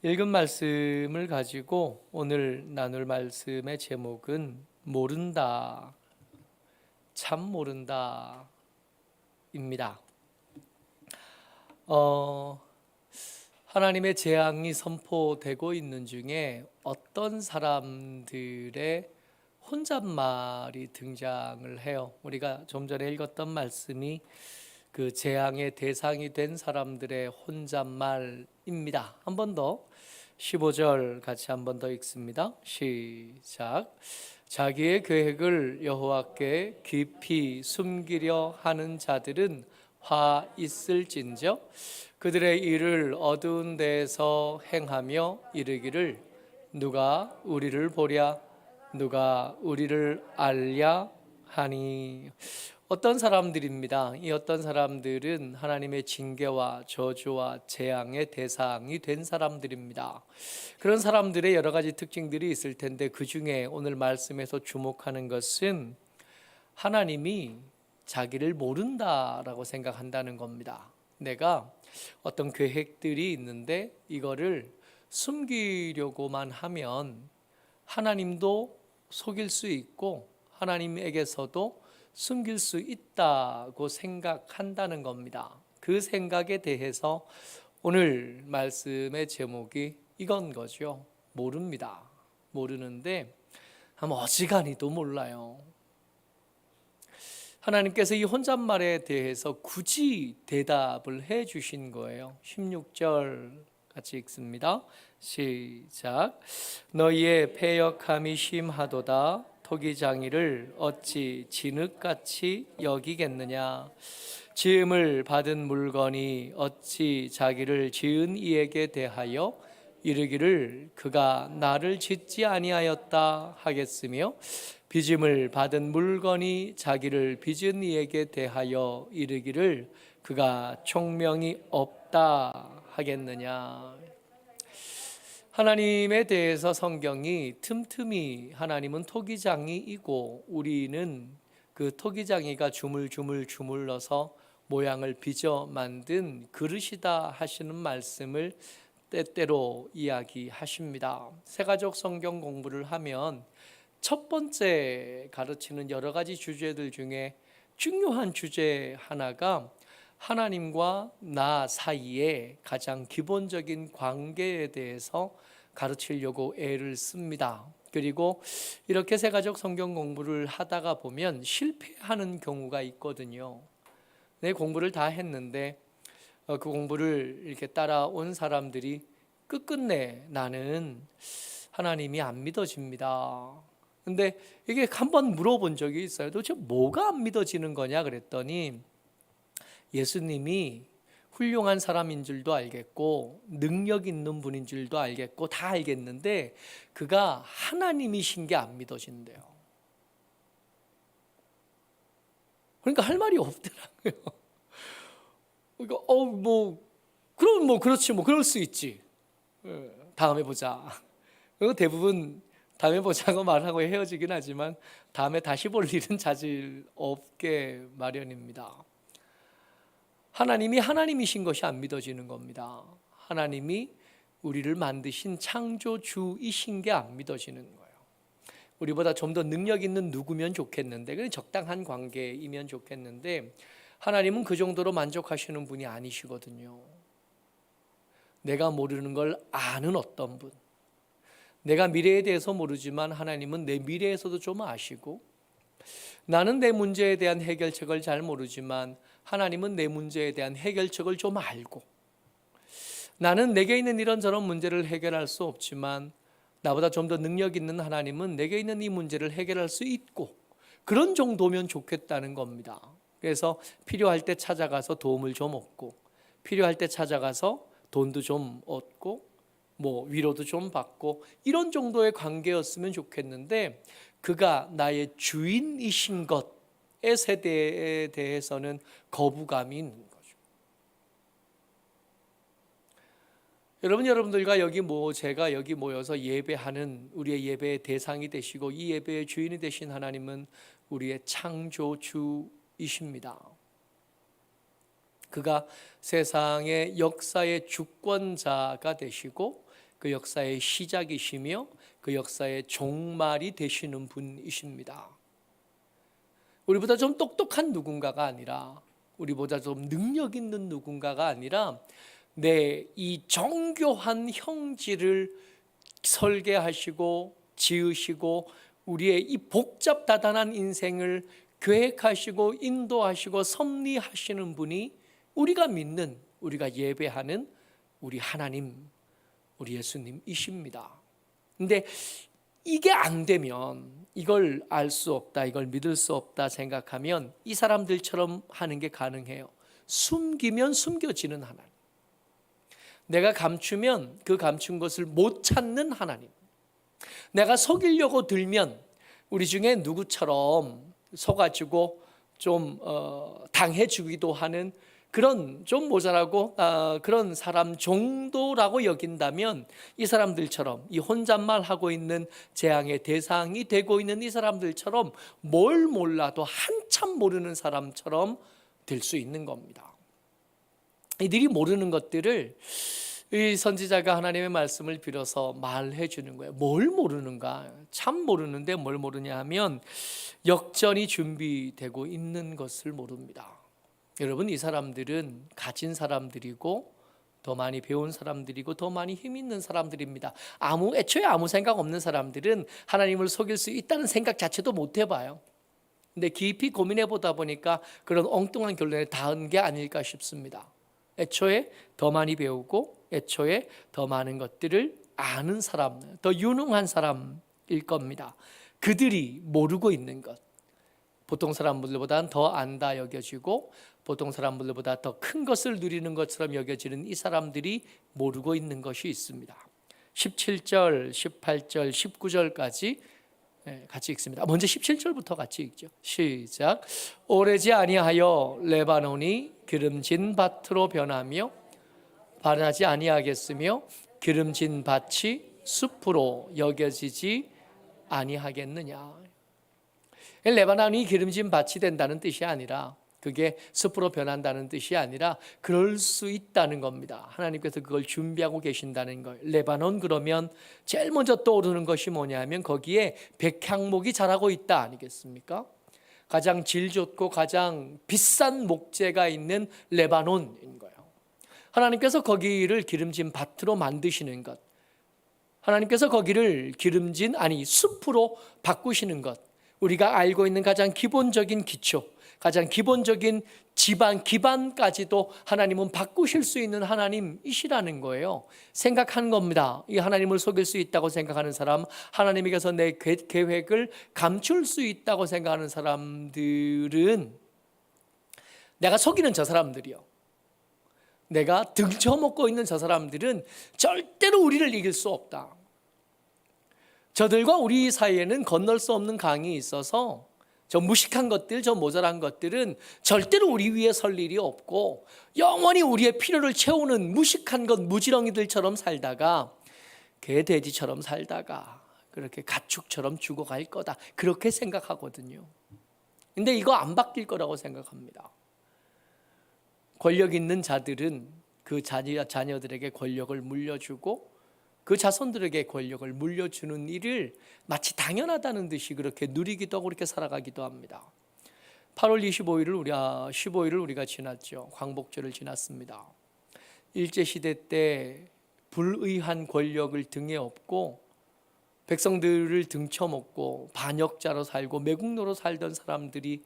읽은 말씀을 가지고 오늘 나눌 말씀의 제목은 모른다, 참 모른다 입니다. 하나님의 재앙이 선포되고 있는 중에 어떤 사람들의 혼잣말이 등장을 해요. 우리가 좀 전에 읽었던 말씀이 그 재앙의 대상이 된 사람들의 혼잣말입니다. 한 번 더 15절 같이 한 번 더 읽습니다. 시작. 자기의 계획을 여호와께 깊이 숨기려 하는 자들은 화 있을진저 그들의 일을 어두운 데에서 행하며 이르기를 누가 우리를 보랴 누가 우리를 알랴 하니. 어떤 사람들입니다. 이 어떤 사람들은 하나님의 징계와 저주와 재앙의 대상이 된 사람들입니다. 그런 사람들의 여러 가지 특징들이 있을 텐데 그 중에 오늘 말씀에서 주목하는 것은 하나님이 자기를 모른다라고 생각한다는 겁니다. 내가 어떤 계획들이 있는데 이거를 숨기려고만 하면 하나님도 속일 수 있고 하나님에게서도 숨길 수 있다고 생각한다는 겁니다. 그 생각에 대해서 오늘 말씀의 제목이 이건 거죠. 모릅니다. 모르는데 어지간히도 몰라요. 하나님께서 이 혼잣말에 대해서 굳이 대답을 해 주신 거예요. 16절 같이 읽습니다. 시작. 너희의 패역함이 심하도다. 토기장이를 어찌 진흙같이 여기겠느냐. 지음을 받은 물건이 어찌 자기를 지은 이에게 대하여 이르기를 그가 나를 짓지 아니하였다 하겠으며 빚음을 받은 물건이 자기를 빚은 이에게 대하여 이르기를 그가 총명이 없다 하겠느냐. 하나님에 대해서 성경이 틈틈이 하나님은 토기장이이고 우리는 그 토기장이가 주물주물 주물러서 모양을 빚어 만든 그릇이다 하시는 말씀을 때때로 이야기하십니다. 새가족 성경 공부를 하면 첫 번째 가르치는 여러 가지 주제들 중에 중요한 주제 하나가 하나님과 나 사이의 가장 기본적인 관계에 대해서 가르치려고 애를 씁니다. 그리고 이렇게 새가족 성경 공부를 하다가 보면 실패하는 경우가 있거든요. 내 공부를 다 했는데 그 공부를 이렇게 따라온 사람들이 끝끝내 나는 하나님이 안 믿어집니다. 근데 이게 한번 물어본 적이 있어요. 도대체 뭐가 안 믿어지는 거냐 그랬더니 예수님이 훌륭한 사람인 줄도 알겠고 능력 있는 분인 줄도 알겠고 다 알겠는데 그가 하나님이신 게 안 믿어진대요. 그러니까 할 말이 없더라고요. 그러니까 그럼 그렇지 그럴 수 있지. 다음에 보자. 대부분 다음에 보자고 말하고 헤어지긴 하지만 다음에 다시 볼 일은 자질 없게 마련입니다. 하나님이 하나님이신 것이 안 믿어지는 겁니다. 하나님이 우리를 만드신 창조주이신 게 안 믿어지는 거예요. 우리보다 좀 더 능력 있는 누구면 좋겠는데 그냥 적당한 관계이면 좋겠는데 하나님은 그 정도로 만족하시는 분이 아니시거든요. 내가 모르는 걸 아는 어떤 분, 내가 미래에 대해서 모르지만 하나님은 내 미래에서도 좀 아시고 나는 내 문제에 대한 해결책을 잘 모르지만 하나님은 내 문제에 대한 해결책을 좀 알고 나는 내게 있는 이런저런 문제를 해결할 수 없지만 나보다 좀 더 능력 있는 하나님은 내게 있는 이 문제를 해결할 수 있고 그런 정도면 좋겠다는 겁니다. 그래서 필요할 때 찾아가서 도움을 좀 얻고 필요할 때 찾아가서 돈도 좀 얻고 위로도 좀 받고 이런 정도의 관계였으면 좋겠는데 그가 나의 주인이신 것의 세대에 대해서는 거부감이 있는 거죠. 여러분들과 제가 여기 모여서 예배하는 우리의 예배의 대상이 되시고 이 예배의 주인이 되신 하나님은 우리의 창조주이십니다. 그가 세상의 역사의 주권자가 되시고 그 역사의 시작이시며 그 역사의 종말이 되시는 분이십니다. 우리보다 좀 똑똑한 누군가가 아니라, 우리보다 좀 능력 있는 누군가가 아니라 내 이 정교한 형질을 설계하시고 지으시고 우리의 이 복잡다단한 인생을 계획하시고 인도하시고 섭리하시는 분이 우리가 믿는, 우리가 예배하는 우리 하나님, 우리 예수님이십니다. 근데 이게 안 되면, 이걸 알 수 없다, 이걸 믿을 수 없다 생각하면 이 사람들처럼 하는 게 가능해요. 숨기면 숨겨지는 하나님, 내가 감추면 그 감춘 것을 못 찾는 하나님, 내가 속이려고 들면 우리 중에 누구처럼 속아주고 좀 당해주기도 하는 그런 좀 모자라고 그런 사람 정도라고 여긴다면 이 사람들처럼, 이 혼잣말하고 있는 재앙의 대상이 되고 있는 이 사람들처럼 뭘 몰라도 한참 모르는 사람처럼 될 수 있는 겁니다. 이들이 모르는 것들을 이 선지자가 하나님의 말씀을 빌어서 말해 주는 거예요. 뭘 모르는가? 참 모르는데 뭘 모르냐 하면 역전이 준비되고 있는 것을 모릅니다. 여러분, 이 사람들은 가진 사람들이고 더 많이 배운 사람들이고 더 많이 힘 있는 사람들입니다. 애초에 아무 생각 없는 사람들은 하나님을 속일 수 있다는 생각 자체도 못 해봐요. 근데 깊이 고민해 보다 보니까 그런 엉뚱한 결론에 닿은 게 아닐까 싶습니다. 애초에 더 많이 배우고 애초에 더 많은 것들을 아는 사람, 더 유능한 사람일 겁니다. 그들이 모르고 있는 것, 보통 사람들보다는 더 안다 여겨지고 보통 사람들보다 더 큰 것을 누리는 것처럼 여겨지는 이 사람들이 모르고 있는 것이 있습니다. 17절, 18절, 19절까지 같이 읽습니다. 먼저 17절부터 같이 읽죠. 시작. 오래지 아니하여 레바논이 기름진 밭으로 변하며 반하지 아니하겠으며 기름진 밭이 숲으로 여겨지지 아니하겠느냐. 레바논이 기름진 밭이 된다는 뜻이 아니라, 그게 숲으로 변한다는 뜻이 아니라 그럴 수 있다는 겁니다. 하나님께서 그걸 준비하고 계신다는 걸. 레바논 그러면 제일 먼저 떠오르는 것이 뭐냐면 거기에 백향목이 자라고 있다 아니겠습니까? 가장 질 좋고 가장 비싼 목재가 있는 레바논인 거예요. 하나님께서 거기를 기름진 밭으로 만드시는 것, 하나님께서 거기를 숲으로 바꾸시는 것, 우리가 알고 있는 가장 기본적인 기초, 가장 기본적인 기반까지도 하나님은 바꾸실 수 있는 하나님이시라는 거예요. 생각한 겁니다. 이 하나님을 속일 수 있다고 생각하는 사람, 하나님께서 내 계획을 감출 수 있다고 생각하는 사람들은, 내가 속이는 저 사람들이요, 내가 등쳐먹고 있는 저 사람들은 절대로 우리를 이길 수 없다. 저들과 우리 사이에는 건널 수 없는 강이 있어서 저 무식한 것들, 저 모자란 것들은 절대로 우리 위에 설 일이 없고 영원히 우리의 필요를 채우는 무식한 것, 무지렁이들처럼 살다가 개돼지처럼 살다가 그렇게 가축처럼 죽어갈 거다, 그렇게 생각하거든요. 근데 이거 안 바뀔 거라고 생각합니다. 권력 있는 자들은 그 자녀들에게 권력을 물려주고 그 자손들에게 권력을 물려주는 일을 마치 당연하다는 듯이 그렇게 누리기도 하고 그렇게 살아가기도 합니다. 8월 15일을 우리가 지났죠. 광복절을 지났습니다. 일제시대 때 불의한 권력을 등에 업고 백성들을 등쳐먹고 반역자로 살고 매국노로 살던 사람들이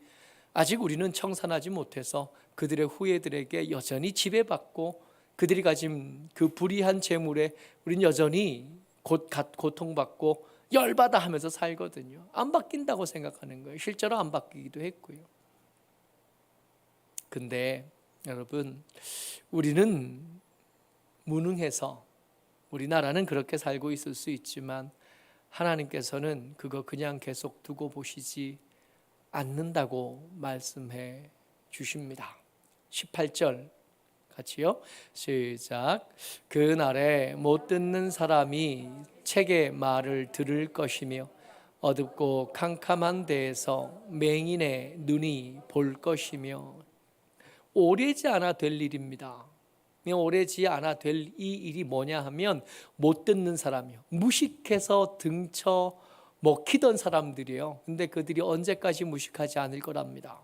아직 우리는 청산하지 못해서 그들의 후예들에게 여전히 지배받고 그들이 가진 그 불의한 재물에 우린 여전히 고통받고 열받아 하면서 살거든요. 안 바뀐다고 생각하는 거예요. 실제로 안 바뀌기도 했고요. 근데 여러분, 우리는 무능해서 우리나라는 그렇게 살고 있을 수 있지만 하나님께서는 그거 그냥 계속 두고 보시지 않는다고 말씀해 주십니다. 18절 같이요. 시작. 그날에 못 듣는 사람이 책의 말을 들을 것이며 어둡고 캄캄한 데에서 맹인의 눈이 볼 것이며, 오래지 않아 될 일입니다. 오래지 않아 될 이 일이 뭐냐 하면 못 듣는 사람이요, 무식해서 등쳐 먹히던 사람들이에요. 근데 그들이 언제까지 무식하지 않을 거랍니다.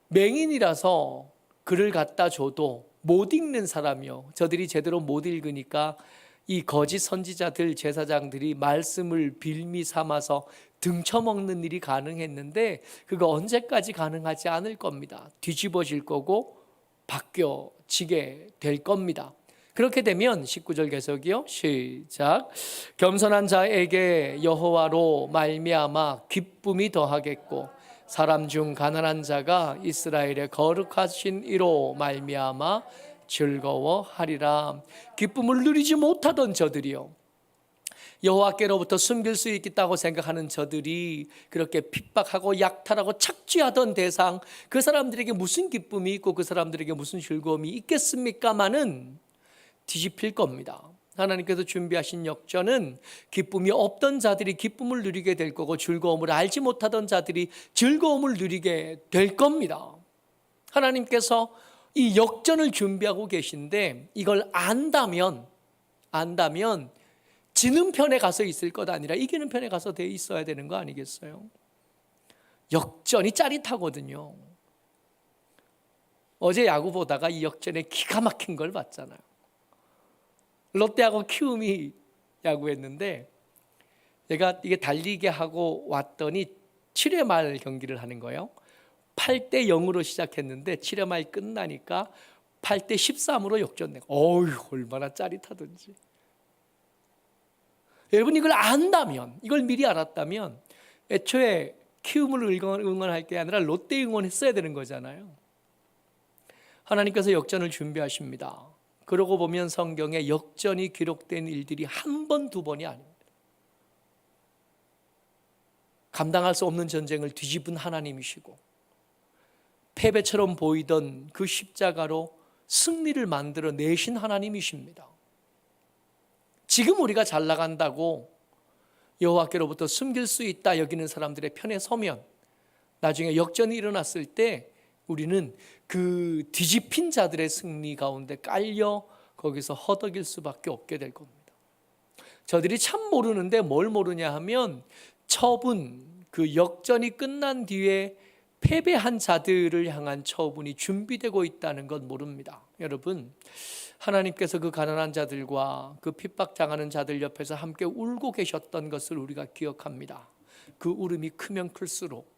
맹인이라서 글을 갖다 줘도 못 읽는 사람이요, 저들이 제대로 못 읽으니까 이 거짓 선지자들, 제사장들이 말씀을 빌미 삼아서 등쳐먹는 일이 가능했는데 그거 언제까지 가능하지 않을 겁니다. 뒤집어질 거고 바뀌어지게 될 겁니다. 그렇게 되면 19절 계속이요, 시작. 겸손한 자에게 여호와로 말미암아 기쁨이 더하겠고 사람 중 가난한 자가 이스라엘의 거룩하신 이로 말미암아 즐거워하리라. 기쁨을 누리지 못하던 저들이요, 여호와께로부터 숨길 수 있겠다고 생각하는 저들이 그렇게 핍박하고 약탈하고 착취하던 대상, 그 사람들에게 무슨 기쁨이 있고 그 사람들에게 무슨 즐거움이 있겠습니까마는 뒤집힐 겁니다. 하나님께서 준비하신 역전은 기쁨이 없던 자들이 기쁨을 누리게 될 거고 즐거움을 알지 못하던 자들이 즐거움을 누리게 될 겁니다. 하나님께서 이 역전을 준비하고 계신데 이걸 안다면 지는 편에 가서 있을 것 아니라 이기는 편에 가서 돼 있어야 되는 거 아니겠어요? 역전이 짜릿하거든요. 어제 야구 보다가 이 역전에 기가 막힌 걸 봤잖아요. 롯데하고 키움이 야구했는데 제가 이게 달리게 하고 왔더니 7회 말 경기를 하는 거예요. 8대 0으로 시작했는데 7회 말 끝나니까 8대 13으로 역전내고, 어휴, 얼마나 짜릿하던지. 여러분, 이걸 안다면, 이걸 미리 알았다면 애초에 키움을 응원할 게 아니라 롯데 응원했어야 되는 거잖아요. 하나님께서 역전을 준비하십니다. 그러고 보면 성경에 역전이 기록된 일들이 한 번, 두 번이 아닙니다. 감당할 수 없는 전쟁을 뒤집은 하나님이시고 패배처럼 보이던 그 십자가로 승리를 만들어 내신 하나님이십니다. 지금 우리가 잘 나간다고 여호와께로부터 숨길 수 있다 여기는 사람들의 편에 서면 나중에 역전이 일어났을 때 우리는 그 뒤집힌 자들의 승리 가운데 깔려 거기서 허덕일 수밖에 없게 될 겁니다. 저들이 참 모르는데 뭘 모르냐 하면 처분, 그 역전이 끝난 뒤에 패배한 자들을 향한 처분이 준비되고 있다는 건 모릅니다. 여러분, 하나님께서 그 가난한 자들과 그 핍박당하는 자들 옆에서 함께 울고 계셨던 것을 우리가 기억합니다. 그 울음이 크면 클수록,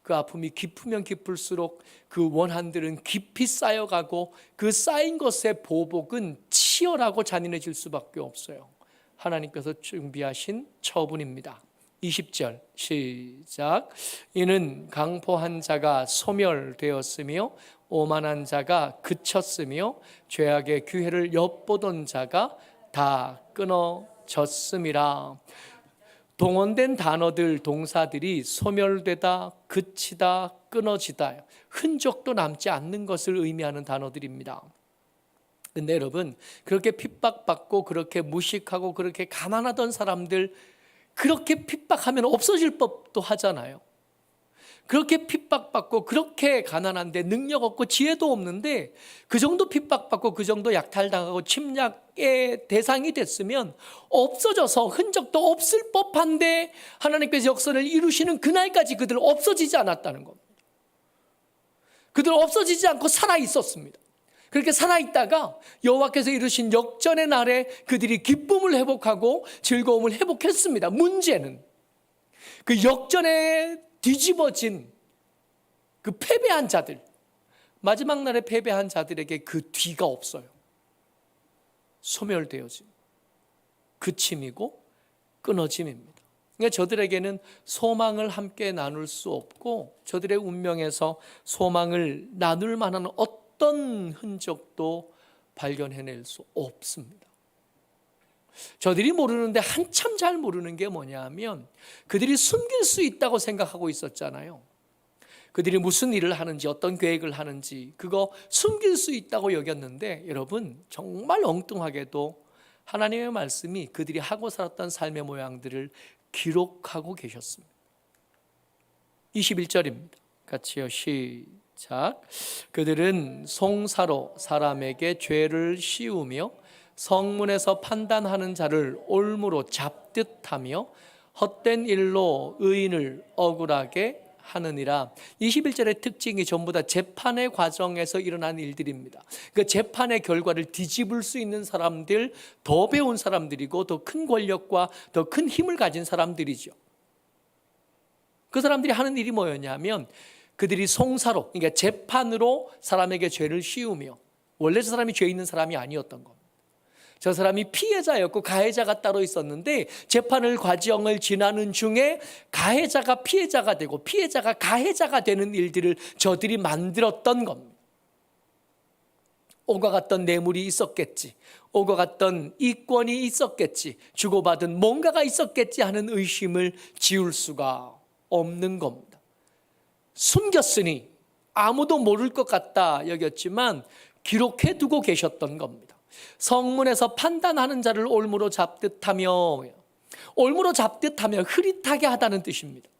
그 아픔이 깊으면 깊을수록 그 원한들은 깊이 쌓여가고 그 쌓인 것의 보복은 치열하고 잔인해질 수밖에 없어요. 하나님께서 준비하신 처분입니다. 20절 시작. 이는 강포한 자가 소멸되었으며 오만한 자가 그쳤으며 죄악의 기회를 엿보던 자가 다 끊어졌음이라. 동원된 단어들, 동사들이 소멸되다, 그치다, 끊어지다, 흔적도 남지 않는 것을 의미하는 단어들입니다. 근데 여러분, 그렇게 핍박받고 그렇게 무식하고 그렇게 가난하던 사람들, 그렇게 핍박하면 없어질 법도 하잖아요. 그렇게 핍박받고 그렇게 가난한데 능력 없고 지혜도 없는데 그 정도 핍박받고 그 정도 약탈당하고 침략의 대상이 됐으면 없어져서 흔적도 없을 법한데 하나님께서 역사를 이루시는 그날까지 그들 없어지지 않았다는 겁니다. 그들 없어지지 않고 살아있었습니다. 그렇게 살아있다가 여호와께서 이루신 역전의 날에 그들이 기쁨을 회복하고 즐거움을 회복했습니다. 문제는 그 역전에 뒤집어진 그 패배한 자들, 마지막 날에 패배한 자들에게 그 뒤가 없어요. 소멸되어짐, 그침이고 끊어짐입니다. 그러니까 저들에게는 소망을 함께 나눌 수 없고 저들의 운명에서 소망을 나눌 만한 어떤 흔적도 발견해낼 수 없습니다. 저들이 모르는데 한참 잘 모르는 게 뭐냐 하면 그들이 숨길 수 있다고 생각하고 있었잖아요. 그들이 무슨 일을 하는지 어떤 계획을 하는지 그거 숨길 수 있다고 여겼는데 여러분, 정말 엉뚱하게도 하나님의 말씀이 그들이 하고 살았던 삶의 모양들을 기록하고 계셨습니다. 21절입니다. 같이요, 시작. 시작. 그들은 송사로 사람에게 죄를 씌우며 성문에서 판단하는 자를 올무로 잡듯하며 헛된 일로 의인을 억울하게 하느니라. 21절의 특징이 전부 다 재판의 과정에서 일어난 일들입니다. 그 재판의 결과를 뒤집을 수 있는 사람들, 더 배운 사람들이고 더 큰 권력과 더 큰 힘을 가진 사람들이죠. 그 사람들이 하는 일이 뭐였냐면 그들이 송사로, 그러니까 재판으로 사람에게 죄를 씌우며, 원래 저 사람이 죄 있는 사람이 아니었던 겁니다. 저 사람이 피해자였고 가해자가 따로 있었는데 재판을 과정을 지나는 중에 가해자가 피해자가 되고 피해자가 가해자가 되는 일들을 저들이 만들었던 겁니다. 오가 갔던 뇌물이 있었겠지, 오가 갔던 이권이 있었겠지, 주고받은 뭔가가 있었겠지 하는 의심을 지울 수가 없는 겁니다. 숨겼으니 아무도 모를 것 같다 여겼지만 기록해 두고 계셨던 겁니다. 성문에서 판단하는 자를 올무로 잡듯하며, 올무로 잡듯하며 흐릿하게 하다는 뜻입니다.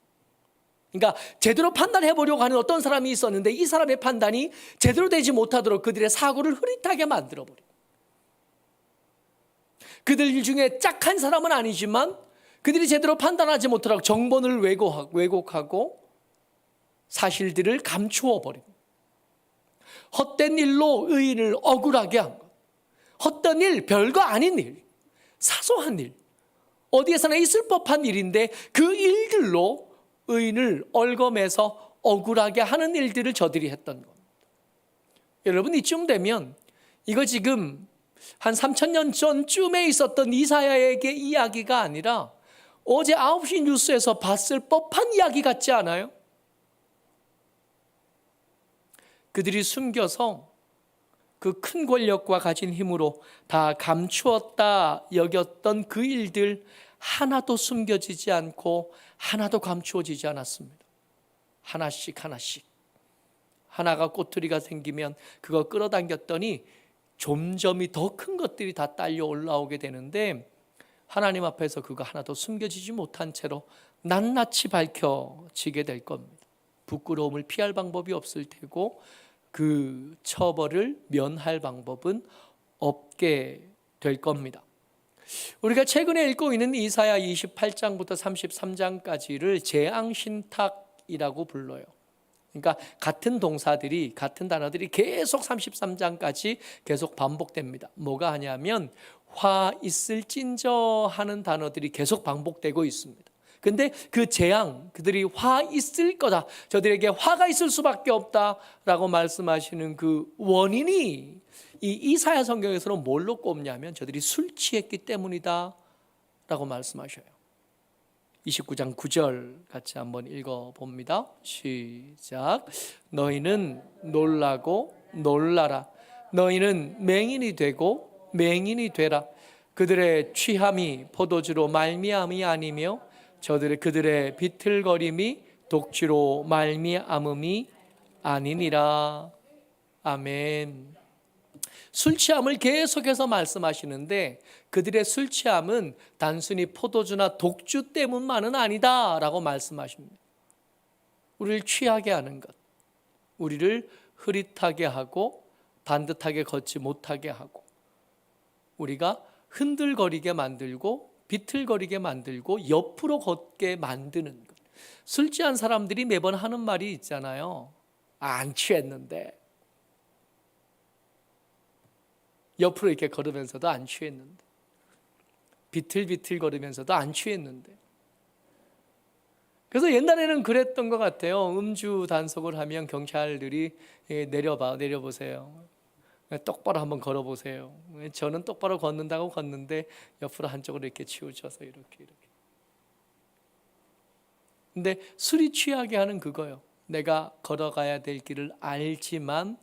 그러니까 제대로 판단해 보려고 하는 어떤 사람이 있었는데 이 사람의 판단이 제대로 되지 못하도록 그들의 사고를 흐릿하게 만들어버려요. 그들 중에 짝한 사람은 아니지만 그들이 제대로 판단하지 못하도록 정본을 왜곡하고 사실들을 감추어 버립니다. 헛된 일로 의인을 억울하게 한 것. 헛된 일, 별거 아닌 일, 사소한 일, 어디에서나 있을 법한 일인데 그 일들로 의인을 얽어매서 억울하게 하는 일들을 저들이 했던 겁니다. 여러분, 이쯤 되면 이거 지금 한 3,000년 전쯤에 있었던 이사야에게 이야기가 아니라 어제 9시 뉴스에서 봤을 법한 이야기 같지 않아요? 그들이 숨겨서 그 큰 권력과 가진 힘으로 다 감추었다 여겼던 그 일들 하나도 숨겨지지 않고 하나도 감추어지지 않았습니다. 하나씩 하나씩. 하나가 꼬투리가 생기면 그거 끌어당겼더니 점점이 더 큰 것들이 다 딸려 올라오게 되는데 하나님 앞에서 그거 하나도 숨겨지지 못한 채로 낱낱이 밝혀지게 될 겁니다. 부끄러움을 피할 방법이 없을 테고 그 처벌을 면할 방법은 없게 될 겁니다. 우리가 최근에 읽고 있는 이사야 28장부터 33장까지를 재앙신탁이라고 불러요. 그러니까 같은 동사들이, 같은 단어들이 계속 33장까지 계속 반복됩니다. 뭐가 하냐면 화 있을진저 하는 단어들이 계속 반복되고 있습니다. 근데 그 재앙, 그들이 화 있을 거다, 저들에게 화가 있을 수밖에 없다라고 말씀하시는 그 원인이 이 이사야 성경에서는 뭘로 꼽냐면 저들이 술 취했기 때문이다 라고 말씀하셔요. 29장 9절 같이 한번 읽어봅니다. 시작. 너희는 놀라고 놀라라. 너희는 맹인이 되고 맹인이 되라. 그들의 취함이 포도주로 말미암이 아니며 그들의 비틀거림이 독주로 말미암음이 아니니라. 아멘. 술 취함을 계속해서 말씀하시는데 그들의 술 취함은 단순히 포도주나 독주 때문만은 아니다라고 말씀하십니다. 우리를 취하게 하는 것, 우리를 흐릿하게 하고 반듯하게 걷지 못하게 하고 우리가 흔들거리게 만들고 비틀거리게 만들고 옆으로 걷게 만드는 것. 술 취한 사람들이 매번 하는 말이 있잖아요. 안 취했는데. 옆으로 이렇게 걸으면서도 안 취했는데. 비틀비틀 걸으면서도 안 취했는데. 그래서 옛날에는 그랬던 것 같아요. 음주 단속을 하면 경찰들이 내려보세요. 똑바로 한번 걸어보세요. 저는 똑바로 걷는다고 걷는데 옆으로 한쪽으로 이렇게 치우쳐서 이렇게. 근데 술이 취하게 하는 그거요. 내가 걸어가야 될 길을 알지만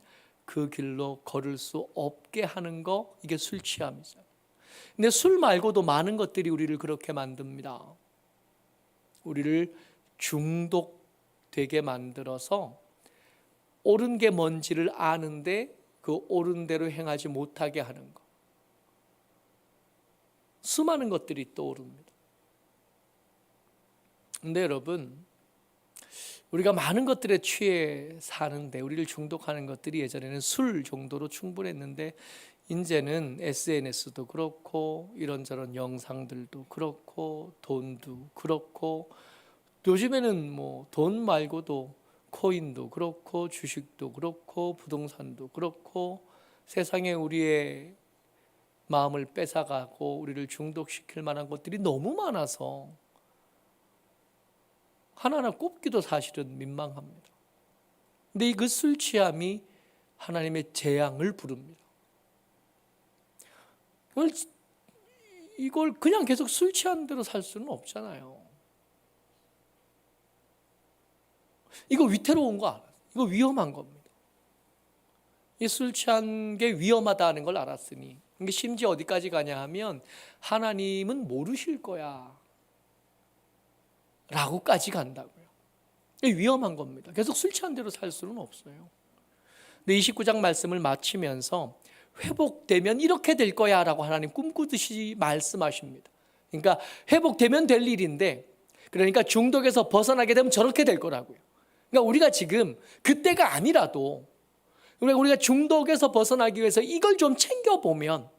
그 길로 걸을 수 없게 하는 거, 이게 술 취함이죠. 근데 술 말고도 많은 것들이 우리를 그렇게 만듭니다. 우리를 중독되게 만들어서 옳은 게 뭔지를 아는데 그 옳은 대로 행하지 못하게 하는 것. 수많은 것들이 떠오릅니다. 근데 여러분, 우리가 많은 것들에 취해 사는데 우리를 중독하는 것들이 예전에는 술 정도로 충분했는데 이제는 SNS도 그렇고 이런저런 영상들도 그렇고 돈도 그렇고 요즘에는 뭐 돈 말고도 코인도 그렇고 주식도 그렇고 부동산도 그렇고 세상에 우리의 마음을 뺏어가고 우리를 중독시킬 만한 것들이 너무 많아서 하나하나 꼽기도 사실은 민망합니다. 근데 이 그 술 취함이 하나님의 재앙을 부릅니다. 이걸 그냥 계속 술 취한 대로 살 수는 없잖아요. 이거 위태로운 거 알아요. 이거 위험한 겁니다. 이 술 취한 게 위험하다는 걸 알았으니 이게 심지어 어디까지 가냐 하면 하나님은 모르실 거야 라고까지 간다고요. 이게 위험한 겁니다. 계속 술 취한 대로 살 수는 없어요. 근데 29장 말씀을 마치면서 회복되면 이렇게 될 거야 라고 하나님 꿈꾸듯이 말씀하십니다. 그러니까 회복되면 될 일인데, 그러니까 중독에서 벗어나게 되면 저렇게 될 거라고요. 그러니까 우리가 지금 그때가 아니라도 우리가 중독에서 벗어나기 위해서 이걸 좀 챙겨보면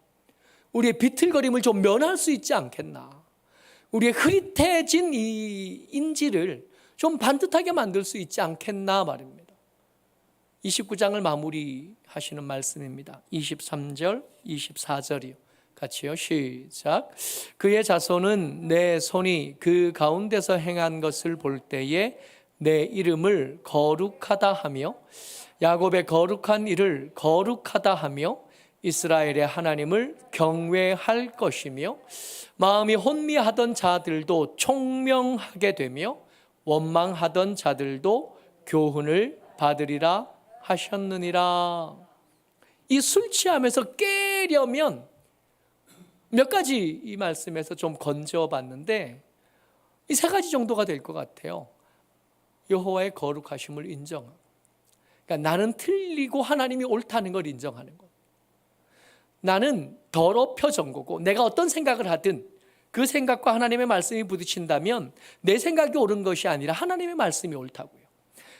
우리의 비틀거림을 좀 면할 수 있지 않겠나. 우리의 흐릿해진 이 인지를 좀 반듯하게 만들 수 있지 않겠나 말입니다. 29장을 마무리하시는 말씀입니다. 23절, 24절이요. 같이요. 시작. 그의 자손은 내 손이 그 가운데서 행한 것을 볼 때에 내 이름을 거룩하다 하며 야곱의 거룩한 일을 거룩하다 하며 이스라엘의 하나님을 경외할 것이며 마음이 혼미하던 자들도 총명하게 되며 원망하던 자들도 교훈을 받으리라 하셨느니라. 이 술 취함에서 깨려면 몇 가지 이 말씀에서 좀 건져봤는데 이 세 가지 정도가 될 것 같아요. 여호와의 거룩하심을 인정하고, 그러니까 나는 틀리고 하나님이 옳다는 걸 인정하는 것. 나는 더럽혀진 거고 내가 어떤 생각을 하든 그 생각과 하나님의 말씀이 부딪힌다면 내 생각이 옳은 것이 아니라 하나님의 말씀이 옳다고요.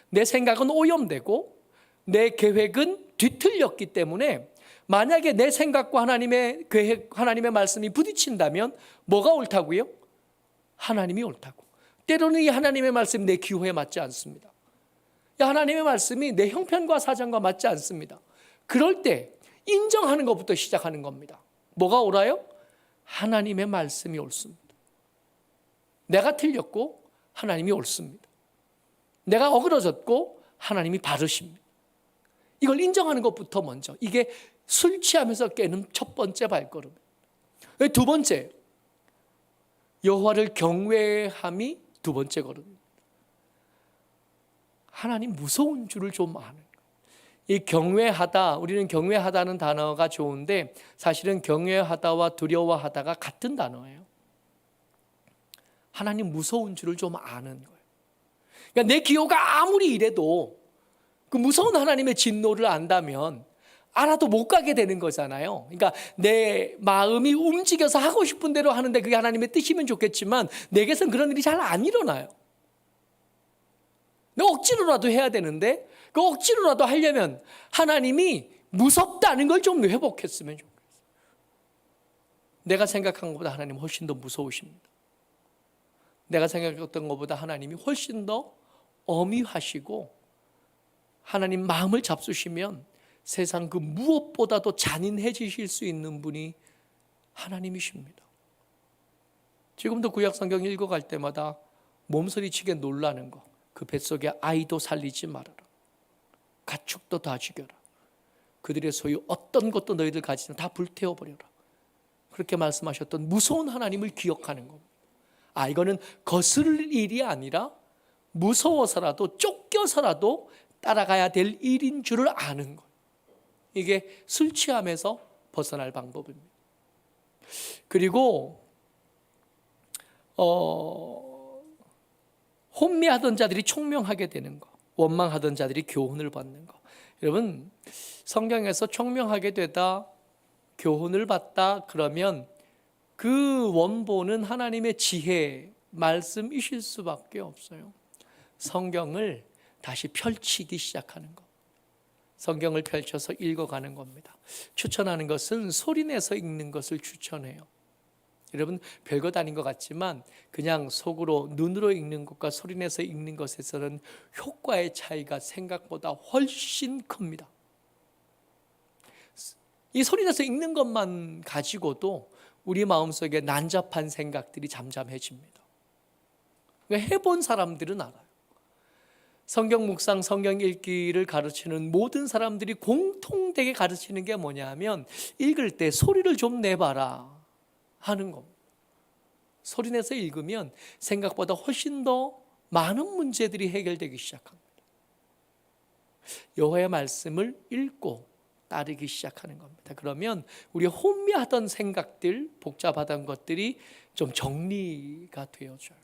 내 생각은 오염되고 내 계획은 뒤틀렸기 때문에 만약에 내 생각과 하나님의 계획, 하나님의 말씀이 부딪힌다면 뭐가 옳다고요? 하나님이 옳다고. 때로는 이 하나님의 말씀이 내 기호에 맞지 않습니다. 이 하나님의 말씀이 내 형편과 사정과 맞지 않습니다. 그럴 때 인정하는 것부터 시작하는 겁니다. 뭐가 옳아요? 하나님의 말씀이 옳습니다. 내가 틀렸고 하나님이 옳습니다. 내가 어그러졌고 하나님이 바르십니다. 이걸 인정하는 것부터 먼저, 이게 술 취하면서 깨는 첫 번째 발걸음입니다. 두 번째, 여호와를 경외함이 두 번째 걸음입니다. 하나님 무서운 줄을 좀 아는 거예요. 이 경외하다, 우리는 경외하다는 단어가 좋은데 사실은 경외하다와 두려워하다가 같은 단어예요. 하나님 무서운 줄을 좀 아는 거예요. 그러니까 내 기호가 아무리 이래도 그 무서운 하나님의 진노를 안다면 알아도 못 가게 되는 거잖아요. 그러니까 내 마음이 움직여서 하고 싶은 대로 하는데 그게 하나님의 뜻이면 좋겠지만 내게선 그런 일이 잘 안 일어나요. 내가 억지로라도 해야 되는데 그 억지로라도 하려면 하나님이 무섭다는 걸 좀 회복했으면 좋겠어요. 내가 생각한 것보다 하나님 훨씬 더 무서우십니다. 내가 생각했던 것보다 하나님이 훨씬 더 엄히하시고 하나님 마음을 잡수시면 세상 그 무엇보다도 잔인해지실 수 있는 분이 하나님이십니다. 지금도 구약 성경 읽어갈 때마다 몸서리치게 놀라는 거, 그 뱃속에 아이도 살리지 말아라, 가축도 다 죽여라, 그들의 소유 어떤 것도 너희들 가지면 다 불태워버려라, 그렇게 말씀하셨던 무서운 하나님을 기억하는 겁니다. 이거는 거스를 일이 아니라 무서워서라도 쫓겨서라도 따라가야 될 일인 줄을 아는 거예요. 이게 술 취함에서 벗어날 방법입니다. 그리고 혼미하던 자들이 총명하게 되는 거, 원망하던 자들이 교훈을 받는 거. 여러분, 성경에서 총명하게 되다, 교훈을 받다 그러면 그 원본은 하나님의 지혜, 말씀이실 수밖에 없어요. 성경을 다시 펼치기 시작하는 것. 성경을 펼쳐서 읽어가는 겁니다. 추천하는 것은 소리내서 읽는 것을 추천해요. 여러분 별것 아닌 것 같지만 그냥 속으로 눈으로 읽는 것과 소리내서 읽는 것에서는 효과의 차이가 생각보다 훨씬 큽니다. 이 소리내서 읽는 것만 가지고도 우리 마음속에 난잡한 생각들이 잠잠해집니다. 해본 사람들은 알아요. 성경 묵상, 성경 읽기를 가르치는 모든 사람들이 공통되게 가르치는 게 뭐냐면 읽을 때 소리를 좀 내봐라 하는 겁니다. 소리내서 읽으면 생각보다 훨씬 더 많은 문제들이 해결되기 시작합니다. 여호와의 말씀을 읽고 따르기 시작하는 겁니다. 그러면 우리 혼미하던 생각들, 복잡하던 것들이 좀 정리가 되어져요.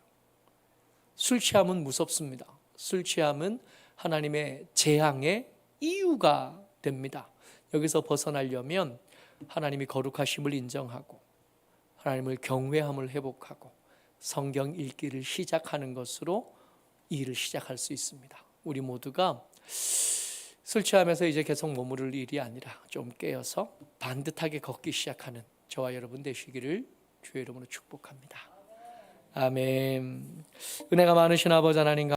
술 취함은 무섭습니다. 술 취함은 하나님의 재앙의 이유가 됩니다. 여기서 벗어나려면 하나님이 거룩하심을 인정하고 하나님을 경외함을 회복하고 성경 읽기를 시작하는 것으로 이 일을 시작할 수 있습니다. 우리 모두가 술 취하면서 이제 계속 머무를 일이 아니라 좀 깨어서 반듯하게 걷기 시작하는 저와 여러분 되시기를 주의 이름으로 축복합니다. 아멘. 은혜가 많으신 아버지 하나님